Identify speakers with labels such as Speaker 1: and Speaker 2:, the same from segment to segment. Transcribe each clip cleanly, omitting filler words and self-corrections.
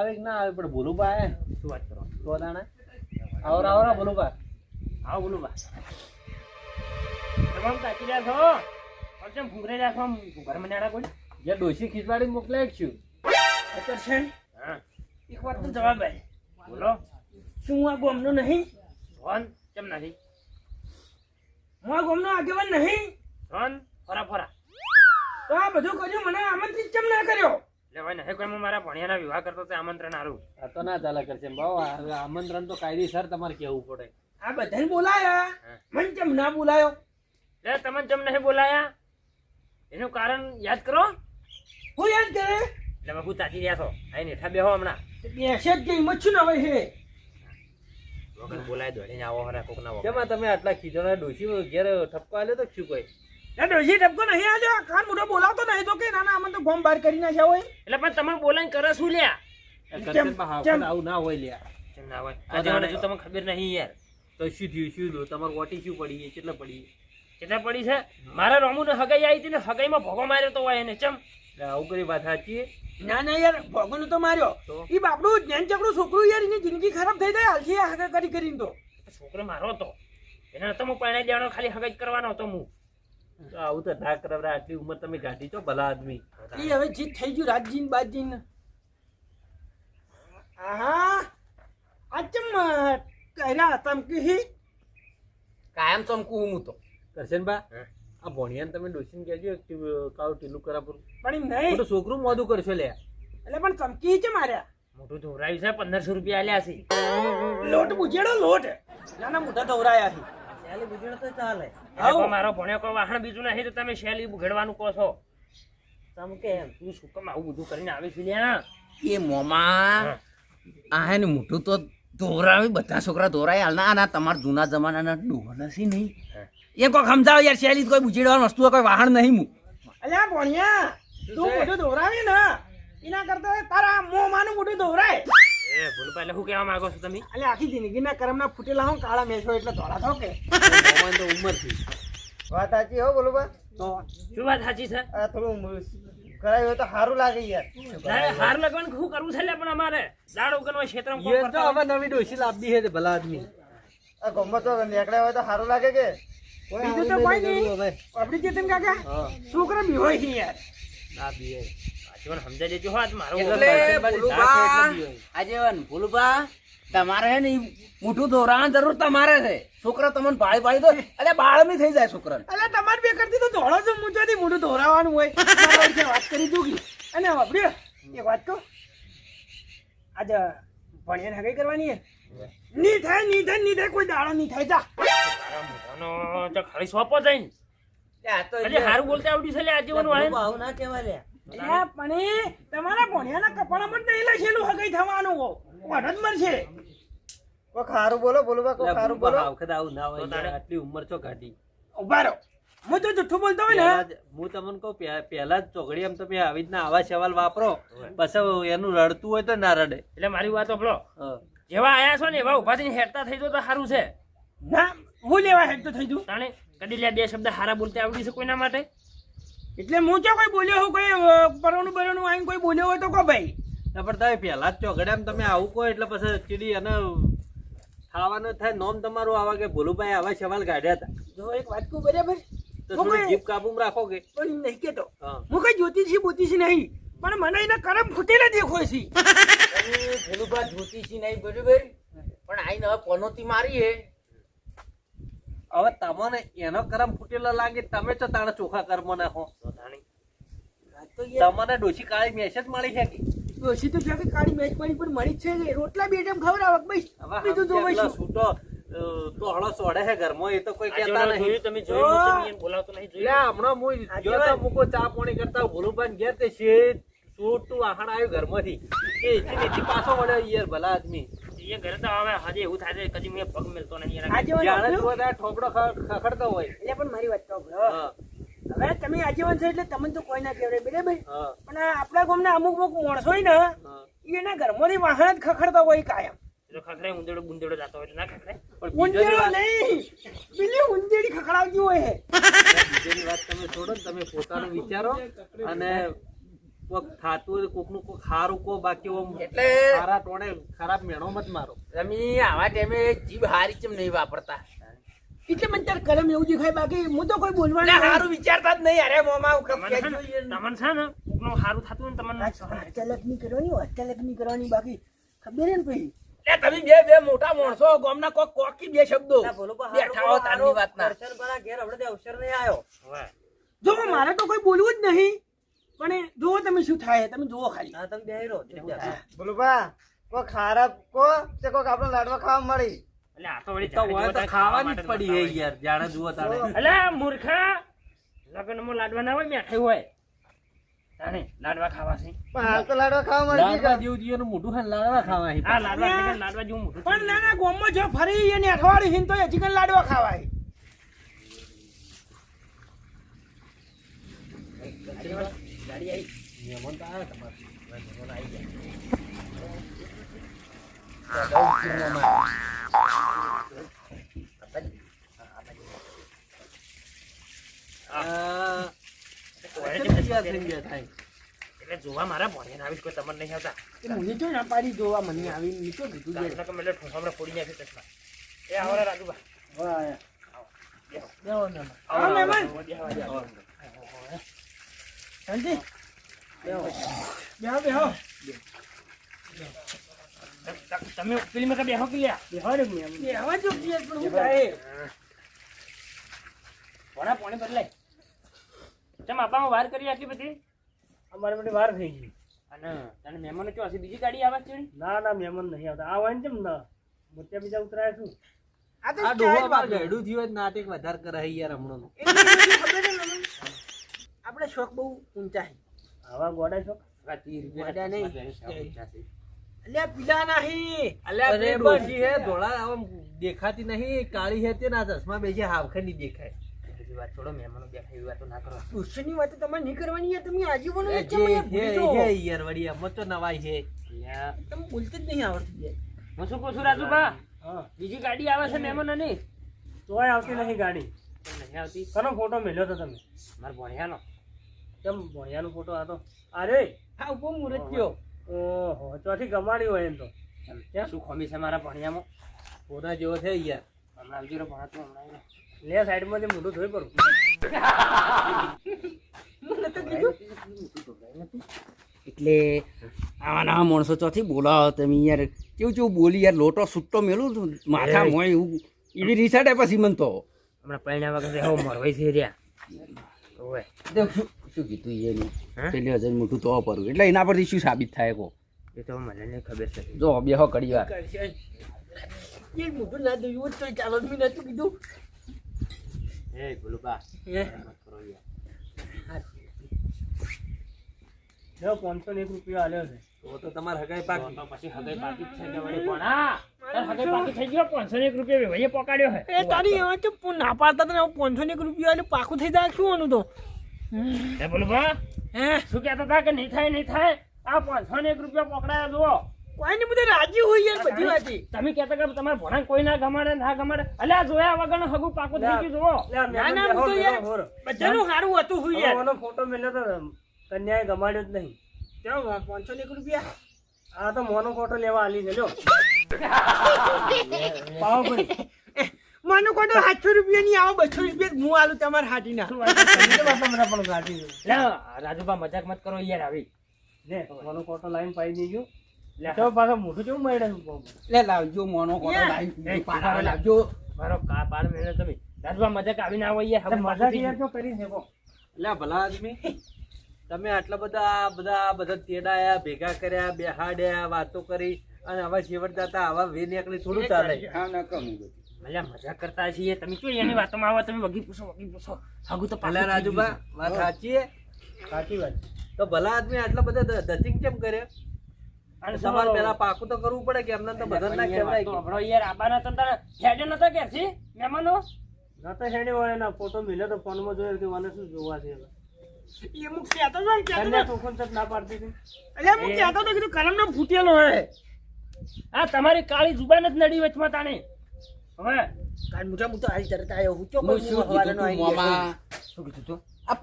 Speaker 1: આવે કે ના આવે પણ ભોલુબા આયા
Speaker 2: શું વાત કરો
Speaker 1: તો તાણે આવરા ભોલુબા
Speaker 2: આવો બોલું બા તમામ કાચી રહ્યા છો કેમ ઘૂઘરે રહ્યા છો ઘર મનાડા કોઈ
Speaker 1: જે ડોશી ખીચવાડી મોકલાય છું
Speaker 2: અચ્છા છે હા એક વાત તો જવાબ આય બોલો શું આ ગોમનો નહીં ફોન કેમ નથી હું આ ગોમનો આગેવાન નહીં ફોન ફરા ફરા તો આ બધું કર્યું મને આમંત્રિત કેમ ના કર્યો એટલે ભાઈ નહીં કોઈ મારા ભણિયાના વિવાહ કરતો તે આમંત્રણ આરું
Speaker 1: આ તો ના ચાલે કરશે બાબુ આમંત્રણ તો કાયદેસર તમારે કેવું પડે
Speaker 2: આ બધાને બોલાયા મને કેમ ના બોલાયો એટલે તમને કેમ નહીં બોલાયા એનું કારણ યાદ કરો હું યાદ કરે એટલે બાપુ તાકી રહ્યા છો આઈને હેઠા બેહો હમણાં બેસે જ ગઈ મચ્છું ના હોય છે વગર બોલાય દોડીને આવો હરા કોક ના
Speaker 1: કેમાં તમે આટલા ખીચોના ડોશી ઘેર ઠપકો આલ્યો તો શું કોઈ
Speaker 2: ડોશી ઠપકો નહીં આલ્યો કાન મોટો બોલાવતો નહીં તો કે નાના અમને તો ગોમ બહાર કરી નાખ્યા હોય એટલે પણ તમે બોલાઈને કરે શું લ્યા
Speaker 1: આવું ના હોય લ્યા
Speaker 2: કેમ ના હોય આજે મને જો તમને ખબર નહીં યાર
Speaker 1: તો શું થયું શું તમારું વોટી શું પડી કેટલા પડી
Speaker 2: છે મારા રોમુને હગાઈ આવી હતી ને હગાઈમાં ભોગો માર્યો તો હોય એને ચમ
Speaker 1: આવું કરી વાત સાચી
Speaker 2: ના યાર ભોગોને તો માર્યો ઈ બાપડું જ્ઞાન ચકડું છોકરું યાર એની જિંદગી ખરાબ થઈ જાય હાલથી હગા કરીને તો છોકરો મારો તો એને તો હું પરણાઈ દેવાનો ખાલી હગાઈ કરવાનો હતો હું
Speaker 1: તો આવું તો ના કરાવરા આટલી ઉંમર તમે ગાઢી છો ભલા આદમી
Speaker 2: ઈ હવે જીત થઈ ગયું રાજજીન બાજીન આહા આચમ કઈના તમકી કાયમ ચમકું હું તો
Speaker 1: કરશનબા આ ભણિયાને તમે ડોસીને કહેજો કાવ ટીલું કરા પર
Speaker 2: પણ નહીં
Speaker 1: તો છોકરું મોદું કરશો લે
Speaker 2: એટલે પણ ચમકી છે માર્યા મોટું ધોરાયું છે 1500 રૂપિયા આલ્યા છે લોટ બુજેડો લોટ નાના મોટા ધોરાયા છે શેલી બુજેડો તો ચાલે આવો મારો ભણ્યો કોઈ વાહણ બીજું નહીં તો તમે શેલી બુઘડવાનું કહો છો ચમકે તું શું કામ આવું બધું કરીને આવી છે લ્યા
Speaker 3: એ મોમાં આ હે ને મોટું તો ધોરાવે બધા છોકરા ધોરાય હાલના આના તમારા જૂના જમાનાના ડોહા નથી નહીં એ કોઈ સમજાવ યાર શૈલી કોઈ બુજેડવાની વસ્તુ કોઈ વાહણ નહીં હું
Speaker 2: અલ્યા ભણ્યા તું મોટું ધોરાવે ને એના કરતા તારા મોમાનું મોટું ધોરાય એ ભૂલ પાલે શું કહેવા માંગો છો તમે અલ્યા આખી જિંદગીના કરમના ફૂટેલા હું કાળા મેછો એટલે ધોળા થો કે
Speaker 1: મોમાન તો ઉંમર થી
Speaker 4: વાત સાચી હો બોલો બા
Speaker 2: તો શું વાત સાચી છે
Speaker 4: આ થોડું કરાયું હોય તો સારું લાગે યાર
Speaker 2: હાર લગવાનું શું કરવું છે પણ અમારે દાડો ગણવા ક્ષેત્રમાં
Speaker 1: એ તો હવે નવી ડોસી લાવડી છે ભલા આદમી
Speaker 4: આ ગમત તો નીકળ્યા હોય તો સારું લાગે કે
Speaker 2: બીજું તો કોઈ નહીં આપડી ચેતન કાકા છોકરા બી હોય છે યાર
Speaker 1: ના બીએ
Speaker 2: જીવન સમજાઈ દેજો હો આજ મારો
Speaker 3: એટલે ભોલુબા આજેવન ભોલુબા તમારે હે ને મોટું ધોરાણ જરૂર તમારે છે છોકરા તમને પાળી દો એટલે બાળમી થઈ જાય છોકરા
Speaker 2: એટલે તમારે બે કરતી તો ધોળો છો મૂંચોથી મોટું ધોરાવાનું હોય વાત કરી દઉં અને વાપર્યો એક વાત કહું આજે ભણિયાને હગાઈ કરવાની હે ની થાય કોઈ દાડો નહીં થાય જા મોટાનો તો ખરી સોપો જઈને એટલે હારું બોલતા આવડી છે લે આજીવન વાળે
Speaker 3: આવું ના કહેવાય
Speaker 2: પણ તમારા ભણિયાના કપાળામાં નહીં લખેલું હગાઈ થવાનું વઢ જ મરશે
Speaker 4: કોઈ ખારું બોલો બોલો બા કોઈ ખારું બોલો
Speaker 1: વખત આવું ના હોય આટલી ઉંમર છો કાઢી
Speaker 2: ઉભા રહો હું તો જુઠ્ઠું બોલતો હોય ને
Speaker 1: હું તમને કહું પહેલા જ ચોકડી એમ તમે આવી રીતના આવા સવાલ વાપરો પછી એનું રડતું હોય તો ના રડે
Speaker 2: એટલે મારી વાત સાંભળો જેવા આયા છો ને એવા ઉભા થઈને હેડતા થઈ તો સારું છે ના હું લેવા હેડતો થઈ જઉં તાણે કદી લે બે શબ્દ હારા બોલતા આવડી છે કોઈના માટે એટલે હું જો કોઈ બોલ્યો હું કોઈ પરણું આવીને કોઈ બોલ્યો હોય તો કહો ભાઈ
Speaker 1: ના પણ તમે પહેલા જ ચોકડી તમે આવું કહો એટલે પછી ચીડી અને ખાવાનું થાય નોમ તમારું આવા કે ભોલુભાઈ આવા સવાલ કાઢ્યા હતા
Speaker 2: જો એક વાત કહું બરાબર
Speaker 1: તો થોડી જીભ કાબૂમાં રાખો કે
Speaker 2: પણ નહીં કેતો હું કઈ જ્યોતિષી નહીં પણ મને એના કરમ ફૂટેલા દેખાય છે
Speaker 3: ભોલુબા જ્યોતિષી નહીં બરાબર પણ આઈને હવે પનોતી મારી હે
Speaker 1: હવે તમને એનો કરમ ફૂટેલો લાગે તમે તો તાણે ચોખા કર્મ નાખો તમને ડોશી કાળી મેસેજ મળી છે કે
Speaker 2: ડોશી તો ક્યાંક કાળી મેચ પડી પણ મળી જ છે રોટલા બે ટાઈમ ખવડાવક ભાઈ બીજું તો ભાઈ
Speaker 1: છૂટો તો હળો સોડે છે ઘરમાં એ તો કોઈ કહેતા નહીં
Speaker 2: તમે જોયું બોલાવતો નહીં જોયું
Speaker 1: હમણાં હું જોતા મૂકો ચા પાણી કરતા ભોલુભાઈ ઘેર તે શેઠ છૂટું આહણ આવ્યું ઘરમાંથી એ નીચે પાછો વળ્યો યાર ભલા આદમી
Speaker 2: એ ઘરે તો હવે હજે એવું થાય છે કદી મેં પગ મેલતો નહીં
Speaker 1: જાણે ઠોકડો ખખડતો હોય
Speaker 2: એટલે પણ મારી વાત તો હવે તમે આજીવન છો એટલે તમને તો કોઈ ના કહેવાય બરાબર પણ આપણા ગામના અમુક માણસો હોય ને એના ઘરમાંથી વાહન જ ખખડતા હોય કાયમ ખખડે ઉંદેડો બુંદેડો જતો હોય ના ખખડે ઉંદેડો નહીં પેલી ઉંદેડી ખખડાવતી હોય
Speaker 1: બીજી વાત તમે છોડો ને તમે પોતાનું વિચારો અને કોક થાતું હોય તો કોકનું કોક ખારું કો બાકી ઓમ
Speaker 3: એટલે
Speaker 1: ખારા ટોણે ખરાબ મેણો મત મારો
Speaker 3: તમે આવા ટાઈમે જીભ હારી ચમ નહીં વાપરતા
Speaker 2: એટલે મને તાર કલમ એવું દેખાય બાકી હું તો કોઈ
Speaker 3: એટલે
Speaker 2: બોલવાનું
Speaker 3: હારું વિચારતા જ નહીં અરે મોમાં
Speaker 5: તમને છે ને કોકનું સારું થતું હોય ને તમને
Speaker 2: હસ્તલક નહીં કરવાની બાકી ખબર હે ને પછી
Speaker 3: એટલે તમે બે મોટા માણસો ગામના કોકી બે શબ્દો બેઠા હો તારની વાતના
Speaker 5: હવે
Speaker 2: જો મારે તો કોઈ બોલવું જ નહીં પણ જુઓ તમે શું થાય તમે જુઓ ખાલી
Speaker 4: બોલુબા કોઈ ખારા કો તે કોક આપણે લાડવા ખાવા મળી
Speaker 5: એટલે આ તો વળી
Speaker 1: તો હોય તો
Speaker 5: જાડી
Speaker 1: ખાવાની જ
Speaker 5: જોતા
Speaker 1: પડી હે યાર જાણે જુઓ તારે
Speaker 5: એટલે મૂર્ખા લગ્નમાં લાડવા ના હોય મીઠાઈ હોય તાણે લાડવા ખાવા છે
Speaker 4: પણ હાલ તો લાડવા ખાવા મળી
Speaker 1: લાડવા જેવું જીવનું મોઢું ખાને લાડવા ખાવા હે.
Speaker 5: આ લાડવા છે કે લાડવા જેવું મોટું
Speaker 2: પણ ના ના ગોમમાં જો ફરી એને અઠવાડિયું હિન તો ચિકન લાડવા ખાવાય
Speaker 1: મહેમાન તો આવ્યા તમારે. આ તૈયાર થઈ ગયા થાય.
Speaker 5: એટલે જોવા મારા ભણ્યા આવીશ કોઈ તમને નહીં આવતા
Speaker 2: મને તો ના પાડી જોવા મને આવી મેં તો કીધું છે.
Speaker 5: એટલે મેલે ઠોંસામણે ફોડી નાખી ચશ્મા એ આવરા રાજુબા
Speaker 1: બેહો ને.
Speaker 2: આવો મહેમાન
Speaker 5: બેહો.
Speaker 2: શાંતિ બેહો બેહો
Speaker 5: તમે પેલી મેં બેહો કે લ્યા
Speaker 2: બેહો રે મેમ બેહવા જો કે પણ હું થાય
Speaker 5: ભણા પોણી બદલાય ચમ આપામાં વાર કરી આટલી બધી
Speaker 6: અમારે બધી વાર થઈ ગઈ
Speaker 5: અને તને મહેમાનો ચો હશે બીજી ગાડી આવે છે
Speaker 6: ના ના મહેમાન નહીં આવતા આ હોય ને કેમ ના મોતિયા બીજા ઉતરાયા છું
Speaker 2: આ તો
Speaker 1: આ ડોહા બાર ગયડું થયું હોય તો નાટક વધારે કરે હે યાર હમણાંનું.
Speaker 2: આપણે શોખ બહુ ઊંચા છે
Speaker 6: આવા ગોડા છો
Speaker 2: ગોડા નહીં. અલ્યા પીલા નહીં
Speaker 1: અલ્યા
Speaker 2: અરે
Speaker 1: બે ડોશી હે ધોળા આમ દેખાતી નહીં કાળી હે તે ના ચશ્મા બેસી હાવખંડી દેખાય.
Speaker 5: બીજી વાત છોડો મહેમાનો બેઠા એવી વાતો ના કરો
Speaker 2: દુશ્મની વાત તમારે નહીં કરવાની યાર તમે આજીવન
Speaker 1: એ જે હે યાર વળી આમાં તો નવાઈ છે.
Speaker 5: લ્યા,
Speaker 2: તમે બોલતે જ નહીં આવડતું યાર
Speaker 5: હું શું કહું છું રાજુભા
Speaker 6: હા
Speaker 5: બીજી ગાડી આવે છે મહેમાનો ની
Speaker 6: તોય આવતી નહીં ગાડી
Speaker 5: નહીં આવતી
Speaker 6: કનો ફોટો મેલ્યો તો તમે
Speaker 5: મારા ભણ્યાનો
Speaker 6: કેમ ભણિયાનો ફોટો હતો અરે
Speaker 2: આ ઉભો મુરત ગયો
Speaker 6: ઓહો ચોથી ગમાડી હોય એમ તો
Speaker 5: શું ખોમી છે મારા ભણ્યામાં
Speaker 1: કોના જેવો છે યાર.
Speaker 5: હમણાં આવજો રે ભણાતું હમણાં આવ્યો.
Speaker 6: લે સાઈડમાંથી મોઢું ધોઈ પડું
Speaker 2: મને તો કીધું
Speaker 3: એટલે આવા નવા માણસો ચોથી બોલાવો તમે યાર કેવું કેવું બોલી યાર લોટો સુટ્ટો મેલું તું માથા મોય એવું એવી રીસાડે પછી મન તો
Speaker 5: હમણાં પૈણા વગર એવો મરવાઈ છે રહ્યા ઓવે
Speaker 3: શું કીધું એનું
Speaker 5: હે?
Speaker 3: પેલી હજાર મોટું તો પરવું એટલે એના પરથી શું સાબિત થાય કો
Speaker 5: એ તો મને નહીં ખબર છે
Speaker 3: જો બેહો ઘડી વાર
Speaker 2: કરશે એ મોટું ના દઉં એવું તો ચાલો મેં નતું કીધું
Speaker 1: એ ભોલુબા
Speaker 2: હે
Speaker 1: મત કરો યાર.
Speaker 6: જો 501 રૂપિયા આલ્યો છે
Speaker 1: તો તમારે હગાઈ પાકી.
Speaker 5: તો પછી હગાઈ બાકી જ છે કે વળી ભણા તાર હગાઈ બાકી થઈ ગયો 501 રૂપિયા ભાઈએ પકડ્યો હે
Speaker 2: એ તારી એવા તો ના પાડતા તને 501 રૂપિયા એટલે પાકું થઈ જાય શું આનું તો
Speaker 5: એ બોલું બા
Speaker 2: હે
Speaker 5: શું કહેતા હતા કે નહીં થાય આ 501 રૂપિયા પકડાયા જુઓ
Speaker 2: કોઈ ને બધા રાજી હોય યાર બધી વાતી
Speaker 5: તમે કહેતા કે તમારા ભણા કોઈ ના ગમાડે અલ્યા જોયા વગરનો હગું પાકું થઈ ગયું જુઓ
Speaker 6: લે આ
Speaker 2: ના ના
Speaker 6: મહેમાન
Speaker 2: હું તો
Speaker 6: બેહો,
Speaker 2: યાર
Speaker 6: બેહો, બોલો.
Speaker 2: બધાનું સારું હતું હું યાર
Speaker 6: ઓનો ફોટો મેલ્યો તો કન્યાએ ગમાડ્યો જ નહીં
Speaker 2: કેવો 501 રૂપિયા
Speaker 6: આ તો મોનો ફોટો લેવા આલી છે લ્યો પાવો પડી
Speaker 2: માનો કોટો 700 રૂપિયા ની આવો 200 રૂપિયા હું આલું તમારા હાટીના
Speaker 6: શું વાત છે? તમને બધા પણ ગાડી છે.
Speaker 5: લે રાજુબા મજાક મત કરો યાર આવી
Speaker 6: લે મોનો ફોટો લાઈન પાઈ દેજો તો પાછો મોઢું કેવું મળ્યું
Speaker 3: લે લાવજો મોનો કોટો
Speaker 2: યાર.
Speaker 3: લાવી પાછા લાવજો
Speaker 5: મારો કા પાડ મેળો તમે રાજુબા મજાક આવી ના હોય યાર હગું પાકું
Speaker 6: મજા
Speaker 5: થઈ
Speaker 6: યાર
Speaker 5: ગયું.
Speaker 6: તો કરી શકો
Speaker 1: અલ્યા ભલા આદમી તમે આટલા બધા તેડાયા ભેગા કર્યા બેહાડ્યા વાતો કરી અને હવે છેવટ જતા આવા વે નીકળી થોડું ચાલે.
Speaker 3: હા ના કમ
Speaker 5: અલ્યા મજાક કરતા છીએ તમે શું એની વાતોમાં આવો તમે વગી પૂછો હગું તો પાકું
Speaker 1: અલ્યા
Speaker 5: થઈ ગયું.
Speaker 1: રાજુબા વાત સાચી હે?
Speaker 6: સાચી વાત
Speaker 1: તો ભલા આદમી આટલા બધા ધતિંગ કેમ કરે?
Speaker 5: અને
Speaker 1: તમારે પેલા પાકું તો કરવું પડે કે એમને તો બધા ના કહેવાય કે.
Speaker 5: હમણાં યાર આબાના તો તારા હેડે નતો કે છે મહેમાનો
Speaker 6: નતો હેડે હોય ના ફોટો મિલ્યો તો ફોનમાં જોયો કે મને શું જોવા છે
Speaker 2: એ મુક કહેતો હતો ને કહેતો
Speaker 6: કન્યા
Speaker 2: હતો.
Speaker 6: ચોખન ના પાડતી હતી
Speaker 2: અલ્યા મુક કહેતો હતો કીધું કલમ નો ફૂટેલો હે
Speaker 5: આ તમારી કાળી જુબાન જ નડી વચમાં તાણે હવે
Speaker 2: કાલ મુઠા મુઠા આવી તરત આવ્યો હું ચોકો
Speaker 3: હું શું કીધું તું મોમાં
Speaker 5: શું કીધું તું
Speaker 3: આ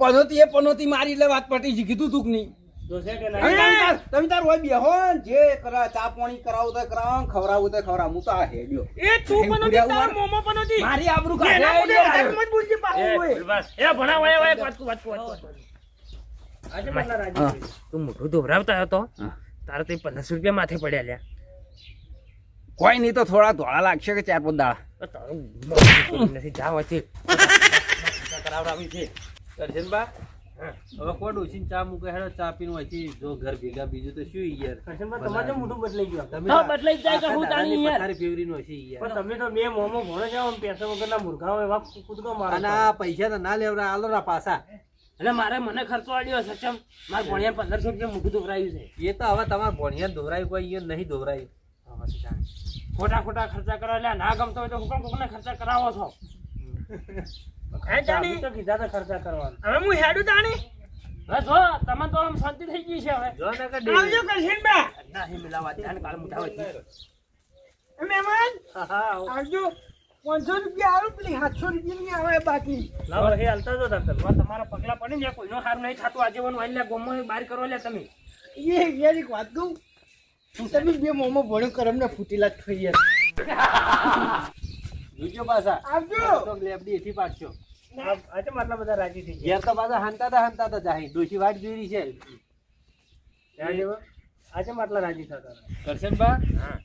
Speaker 3: પનોતી મારી એટલે વાત પટી છે કીધું તું કે નહીં
Speaker 6: જોશે કે
Speaker 3: તમે
Speaker 6: નહીં
Speaker 3: તમે તાર હોય બેહો ને જે કરા ચા પાણી કરાવું તો કરાવો ને ખવડાવું તો ખવડાવું હું તો આ હેડ્યો
Speaker 2: એ તું પણ નથી તારા મોમાં પણ નથી
Speaker 3: મારી આબરૂ
Speaker 2: એના મોઢે
Speaker 3: કાઢે
Speaker 2: વધારે મત બોલજે પાછું
Speaker 5: એ
Speaker 2: હોય.
Speaker 5: ભૂલવાસ. એ ભણા વાય વાય વાત
Speaker 6: આજે મને રાજી
Speaker 3: હા.
Speaker 6: થઈ.
Speaker 5: તું મોઢું ધોવરાવતા હતો
Speaker 3: હા.
Speaker 5: તારે તો 1500 રૂપિયા માથે પડ્યા લ્યા
Speaker 3: કોઈ નહીં તો થોડા ધોળા લાગશે કે 4-5 દાડા
Speaker 5: તો તારું મોઢું નથી જા વચ્ચે
Speaker 1: કરાવડાવી છે કરશનબા હવે કોણ ઉછીને ચા મૂકે હેડો ચા પીને વચ્ચે જો ઘર ભેગા બીજું તો શું યાર
Speaker 6: કરશનભાઈ, તમારે તો મોઢું બદલાઈ ગયું.
Speaker 1: તમે
Speaker 5: હા, બદલાઈ જ જાય કે હું તાણી યાર.
Speaker 1: પથારી ફેવરીનો હશે યાર
Speaker 6: પણ તમે તો બે મોંમાં ભોળો જાઓ આમ પૈસા વગરના મૂર્ખાઓ એવા કૂદકો મારો
Speaker 1: અને
Speaker 6: છો.
Speaker 1: આ પૈસા તો ના લેવડા આલો ના પાછા
Speaker 5: એટલે મારે મને ખર્ચો આલ્યો સચમ મારા ભણ્યા 1500 રૂપિયા મોઢું ધોવરાયું છે
Speaker 1: એ તો હવે તમારે ભણિયા દોરાયું કોઈ અહીંયા નહીં દોરાયું
Speaker 5: ખોટા ખોટા ખર્ચા કરો એટલે ના ગમતો હોય તો હું કેમ કોકને ખર્ચા કરાવો છો
Speaker 2: હે જાણી?
Speaker 6: અમે તો કીધા હતા ખર્ચા કરવાના.
Speaker 2: હવે હું હેડું તાણી
Speaker 5: હવે જો તમે તો આમ શાંતિ થઈ ગઈ છે હવે
Speaker 1: જો ને કે
Speaker 2: આવજો કરશનબા.
Speaker 5: નહીં મિલાવા ધ્યાન કાળ મુઠા હોય
Speaker 2: એ મહેમાન
Speaker 6: હા, હા, આવો.
Speaker 2: આવજો 500 રૂપિયા આવું પેલી 700 રૂપિયા નહીં આવે બાકી
Speaker 6: લાવો, એ હાલતા જો તાર તમે.
Speaker 5: તમારા પગલા પડી ને કોઈનો હારું નહીં થતું આજીવન વાલ્યા ગોમો બહાર કરો લે તમે
Speaker 2: એ યાર એક વાત કહું તમે બે મોમાં ભણ્યું કરમ ને ફૂટેલા જ થઈ યાર
Speaker 1: જોજો પાછા
Speaker 2: આવજો
Speaker 1: તો લેબડી એથી પાડશો
Speaker 6: આજે આટલા બધા રાજી થઈ ગયા.
Speaker 1: ઘેર તો પાછા હાંતા તા જાહી ડોશી વાટ જોઈ રહી છે
Speaker 6: ત્યાં જેવા? આજે આટલા રાજી થતા હતા.
Speaker 1: કરશનબા
Speaker 5: હા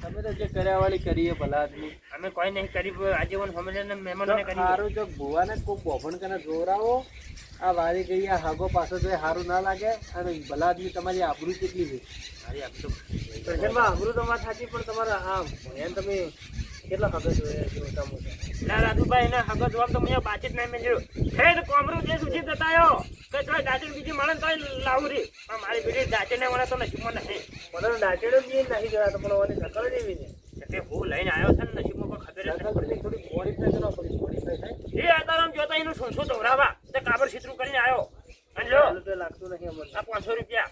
Speaker 1: તમે તો જે કર્યા વાળી કરીએ ભલા આદમી
Speaker 5: અમે કોઈ નહીં કરી આજીવન ફેમિલી મહેમાનોને કરી
Speaker 1: સારું જો ભુવાને કોઈ બોફણ કને જોરાવો આ વારી ગઈ આ હાગો પાછો તો સારું ના લાગે અને ભલા આદમી તમારી આબરૂ કેટલી છે
Speaker 5: મારી આપતું
Speaker 6: કરશનભાઈ, અમૃત તો વાત સાચી, પણ તમારા આ ભણ્યાને તમે કેટલા હગત જોયા છે મોટા મોટા?
Speaker 5: ના રાજુભાઈ એને હગો જવાબ તો મને બાચી જ નહીં મેળ્યો ખેડ કોમરું જે સુધી જતાયો કે જો દાચી બીજી મળે તો લાવું રે પણ મારી બીજી દાચી ને મળે તો નસીબમાં નહીં
Speaker 6: મને ડાચેડો બી નહીં જોયા તો પણ ઓની શકલ જ એવી છે.
Speaker 5: એટલે હું લઈને આવ્યો છે ને નસીબમાં કોઈ ખબર જ
Speaker 1: થોડી મોડીફાઈ કરો થોડી મોડીફાઈ થાય
Speaker 5: નહીં એ આતારામ જોતા એનું શું દોરાવા તે કાબર સીતરું કરીને આવ્યો અને લ્યો
Speaker 6: ચાલુ તો લાગતું નહીં અમને.
Speaker 5: આ 500 રૂપિયા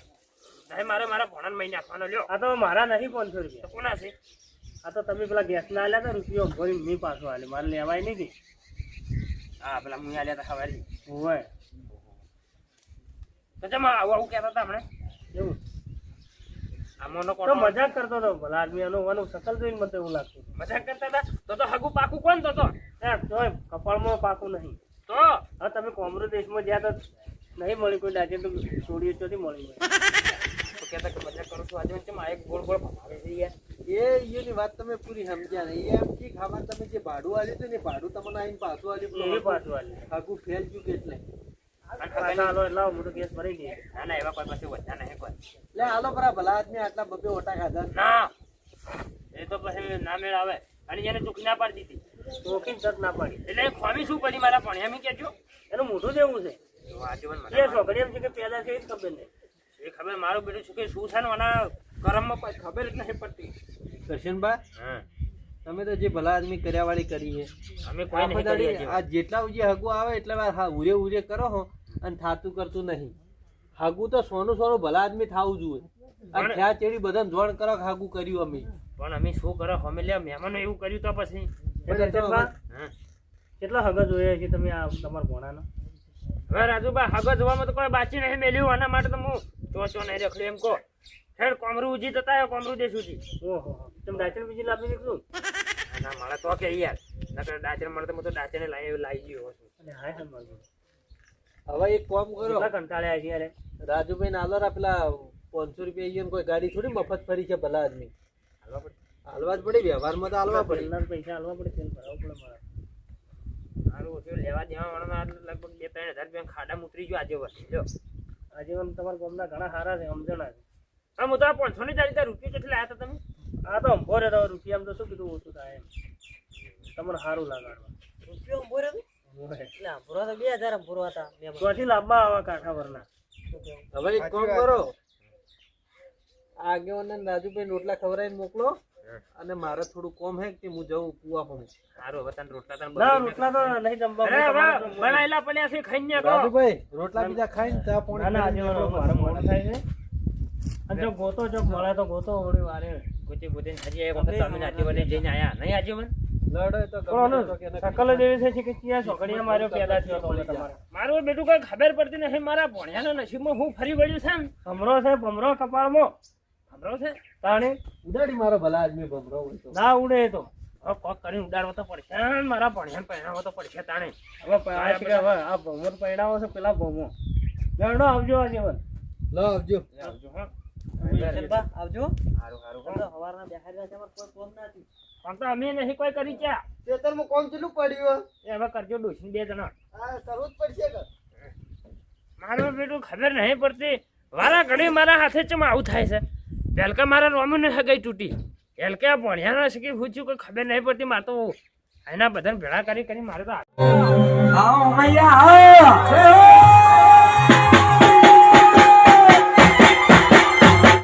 Speaker 5: નહીં મારે મારા ભણાને મહિને આપવાનો લ્યો
Speaker 6: આ તો મારા નહીં 500
Speaker 5: તો
Speaker 6: રૂપિયા.
Speaker 5: કોના છે
Speaker 6: આ તો તમે પેલા ગેસના આલ્યા હતા રૂપિયો ભરી મેં પાછો આલ્યો. મારે લેવાય નહીં હતી.
Speaker 5: હા પેલા મું આલ્યા હતા ખબર
Speaker 6: હોય
Speaker 5: તો જમા આવું આવું કહેતા હતા હમણાં
Speaker 6: એવું
Speaker 5: આમોનો
Speaker 6: તો
Speaker 5: કોટો
Speaker 6: મજાક કરતો હતો ભલા આદમી. આનું શકલ જોઈને મને તો એવું લાગતું હતું.
Speaker 5: મજાક કરતા હતા તો હગું પાકું કોણ તો
Speaker 6: યાર, તોય કપાળમાં પાકું નહીં.
Speaker 5: તો
Speaker 6: હવે તમે કોમરો દેશમાં જ્યાં તો નહીં મળી કોઈ ડાચે તો છોડીએ ચોથી મળી હોય.
Speaker 5: તો કહેતા કે મજાક કરું છું આજે કેમ આ એક ગોળ ગોળ ભમાવે છે યાર
Speaker 1: એની વાત તમે પૂરી સમજ્યા નહીં એમ કે ખાવા તમે જે ભાડું આલ્યું હતું ને ભાડું તમને આવીને પાછું આલ્યું
Speaker 6: એ પાછું આલ્યું.
Speaker 1: હાગું ફેલ ગયું કે એટલે
Speaker 6: પાછા આલો એટલે આવો મોટો કેસ ભરાઈ ગયો.
Speaker 5: ના ના એવા કોઈ પાસે વધ્યા નહીં કોઈ
Speaker 1: લે આલો પરા ભલા આદમી આટલા બબે ઓટા ખાધા
Speaker 5: ના એ તો પછી ના મેળ આવે અને એને ચૂક ના પાડી દીધી
Speaker 6: ચોખીને તક ના પાડી.
Speaker 5: એટલે ખોમી શું પડી મારા ભણ્યા મેં કેજો
Speaker 6: એનું મોઢું જ એવું છે.
Speaker 5: આજીવન
Speaker 6: એ
Speaker 5: મને
Speaker 6: છોકરી એમ છે કે પેદા છે એ જ ખબર નહીં.
Speaker 5: એ ખબર મારું બેટું શું કે શું છે ને આના કરમમાં કોઈ ખબર જ નહીં પડતી
Speaker 1: કરશનબા
Speaker 5: હા
Speaker 1: તમે તો જે ભલા આદમી કર્યા વાળી કરી છે
Speaker 5: અમે કોઈ
Speaker 1: આખો
Speaker 5: નહીં
Speaker 1: દાડી
Speaker 5: કરીએ
Speaker 1: આ જેટલા ઉજે હગું આવે એટલા વાર હા ઉરે ઉરે કરો હો અને થાતું કરતું નહીં હગું તો સોનું સોનું ભલા આદમી થાવું જોઈએ આ
Speaker 5: પણ-
Speaker 1: ખ્યા ચેડી બધાને જોણ કરો કે હગું કર્યું અમે
Speaker 5: પણ અમે શું કરો અમે લે મહેમાનો એવું કર્યું તો પછી
Speaker 6: એ કરશનબા,
Speaker 5: હા
Speaker 6: કેટલા હગા જોયા છે તમે આ તમારા ભોણાનો?
Speaker 5: હવે રાજુભાઈ હગો જોવામાં તો કોઈ બાચી નહીં મેલ્યું આના માટે તો હું ચોચો નહીં રખડ્યું એમ કહો ખેડ કોમરું ઉજી જતા આવ્યો કોમરું દેશ ઉજી
Speaker 6: ઓહો, તમે ડાચર બીજી લાવી નીકળું?
Speaker 5: ના મળે તો કે યાર નકર ડાચર મળે તો હું તો ડાચરને લાવી ગયો છું
Speaker 6: અને હાય હાય મારું.
Speaker 1: હવે એક કામ કરો
Speaker 6: કેટલા કંટાળ્યા છે યાર.
Speaker 1: રાજુભાઈ ને આલો રા પેલા 500 રૂપિયા ઈયોને કોઈ ગાડી થોડી મફત ફરી છે ભલા આદમી
Speaker 5: હાલવા પડે
Speaker 1: હાલવા જ પડી વ્યવહારમાં તો હાલવા પડી
Speaker 6: પહેલા પૈસા આલવા પડે, તેલ ભરાવવું પડે મારે.
Speaker 5: મારું ઓછું લેવા દેવા વાળાના લગભગ 2-3 હજાર રૂપિયા ખાડા ઉતરી ગયો આજે વર્ષે જો
Speaker 6: આજે પણ તમારા ગામના ઘણા સારા છે, સમજણા છે.
Speaker 5: હા હું તો આ 500 ની તારીખે રૂપિયા કેટલા આવ્યા હતા તમે
Speaker 6: આ તો અંભો રહેતા હોય, રૂપિયામાં તો શું કીધું ઓછું થાય એમ. તમને સારું લાગાડવા.
Speaker 2: રૂપિયો અંભો રહ્યો એટલે અંભો તો 2000 અંભો હતા
Speaker 6: ચોથી લાંબા આવા કાંઠા વરના.
Speaker 1: હવે એક કામ કરો આ આગેવાન રાજુભાઈ રોટલા ખવડાવીને મોકલો અને મારે થોડું કોમ હે કે હું જઉં કુવા હું
Speaker 5: સારું હવે તને રોટલા તને
Speaker 6: ના, રોટલા તો નહીં જમવા.
Speaker 5: અરે હવે બનાયેલા પડ્યા છે ખાઈને કહો
Speaker 1: રાજુભાઈ રોટલા બીજા ખાઈને ચા
Speaker 6: ના, ના, આજે મારે મોડું થાય છે. અને જો ગોતો જો મળે તો ગોતો વળી વારે.
Speaker 5: ગોતી ગોતીને હજી એક વખત તમે આજીવને જઈને આયા નહીં આજીવન
Speaker 1: લડો તો
Speaker 5: પણ
Speaker 1: ગમે તો કે એને
Speaker 5: શકલ જ એવી છે કે ક્યાં છોકરીએ માર્યો પેદા થયો તો તમારે મારું બેટું કઈ ખબર પડતી નથી મારા ભણ્યાના નસીબમાં હું ફરી વળ્યું છે ને ભમરો છે ભમરો કપાળમાં ભમરો છે તાણે
Speaker 1: ઉડાડી મારો ભલા આદમી ભમરો હોય તો
Speaker 5: ના ઉડે એ તો હવે કોક કરીને ઉડાડવો તો પડશે ને, મારા ભણ્યાને પહેરાવો તો પડશે તાણે
Speaker 6: હવે આ ભમર પૈણાવો છે પેલા ભમો લેડો આવજો આ જીવન
Speaker 1: લો આવજો
Speaker 5: આવજો હા
Speaker 1: આવજો
Speaker 5: સારું સારું પણ તો અમે નહીં કોઈ કરી ક્યાં
Speaker 4: ખેતરમાં કોમ કેટલું પડ્યું
Speaker 5: એ હવે કરજો ડોસીને 2 જણા
Speaker 4: આ કરવું જ પડશે કે
Speaker 5: મારું બેટું ખબર નહીં પડતી વારા ઘડી મારા હાથે ચમ આવું થાય છે પહેલકા મારા રોમીને હગાઈ તૂટી પહેલકા ભણ્યા નથી કે હું છું કોઈ ખબર નહીં પડતી મારે તો એના બધાને ભેળા કરી મારે તો